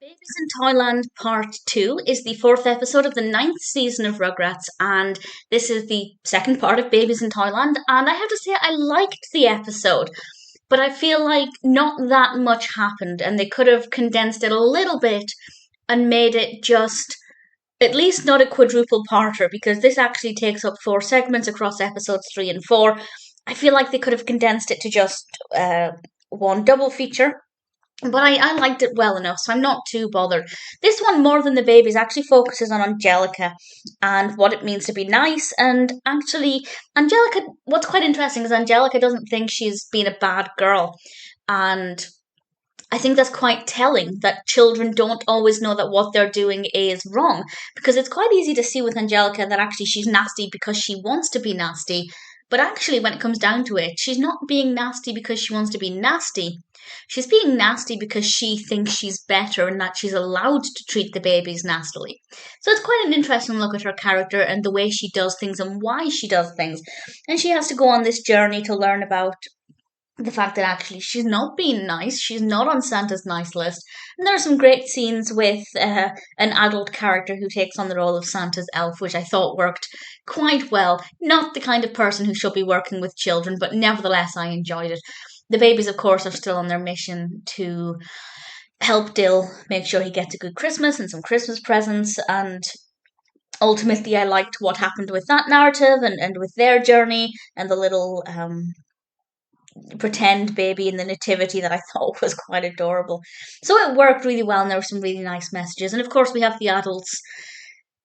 Babies in Toyland Part 2 is the fourth episode of the ninth season of Rugrats, and this is the second part of Babies in Toyland. And I have to say, I liked the episode, but I feel like not that much happened, and they could have condensed it a little bit and made it just at least not a quadruple parter, because this actually takes up four segments across episodes 3 and 4. I feel like they could have condensed it to just one double feature, but I liked it well enough, so I'm not too bothered. This one, more than the babies, actually focuses on Angelica and what it means to be nice. And actually, Angelica, what's quite interesting is Angelica doesn't think she's been a bad girl. And I think that's quite telling that children don't always know that what they're doing is wrong. Because it's quite easy to see with Angelica that actually she's nasty because she wants to be nasty. But actually, when it comes down to it, she's not being nasty because she wants to be nasty. She's being nasty because she thinks she's better and that she's allowed to treat the babies nastily. So it's quite an interesting look at her character and the way she does things and why she does things. And she has to go on this journey to learn about the fact that actually she's not being nice, she's not on Santa's nice list. And there are some great scenes with an adult character who takes on the role of Santa's elf, which I thought worked quite well. Not the kind of person who should be working with children, but nevertheless I enjoyed it. The babies, of course, are still on their mission to help Dill make sure he gets a good Christmas and some Christmas presents. And ultimately, I liked what happened with that narrative and with their journey and the little pretend baby in the nativity that I thought was quite adorable. So it worked really well, and there were some really nice messages. And of course, we have the adults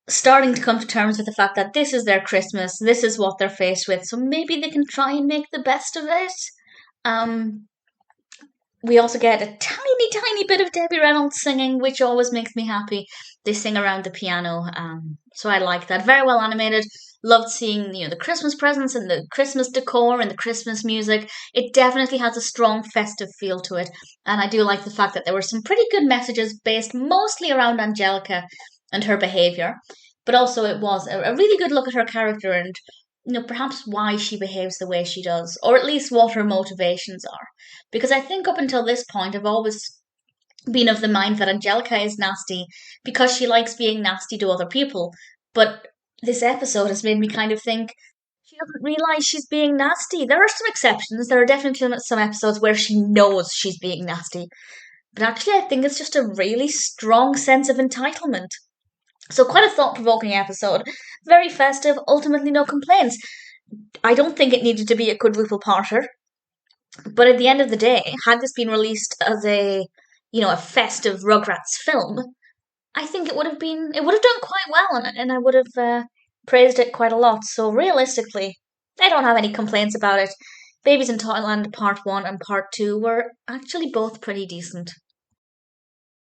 starting to come to terms with the fact that this is their Christmas, this is what they're faced with, so maybe they can try and make the best of it. We also get a tiny, tiny bit of Debbie Reynolds singing, which always makes me happy. They sing around the piano, so I like that. Very well animated. Loved seeing the Christmas presents and the Christmas decor and the Christmas music. It definitely has a strong festive feel to it, and I do like the fact that there were some pretty good messages based mostly around Angelica and her behaviour, but also it was a really good look at her character and perhaps why she behaves the way she does, or at least what her motivations are. Because I think up until this point, I've always been of the mind that Angelica is nasty because she likes being nasty to other people. But this episode has made me kind of think she doesn't realise she's being nasty. There are some exceptions. There are definitely some episodes where she knows she's being nasty. But actually, I think it's just a really strong sense of entitlement. So quite a thought-provoking episode. Very festive, ultimately no complaints. I don't think it needed to be a quadruple parter. But at the end of the day, had this been released as a festive Rugrats film, I think it would have done quite well, and I would have praised it quite a lot. So realistically, I don't have any complaints about it. Babies in Toyland Part 1 and Part 2 were actually both pretty decent.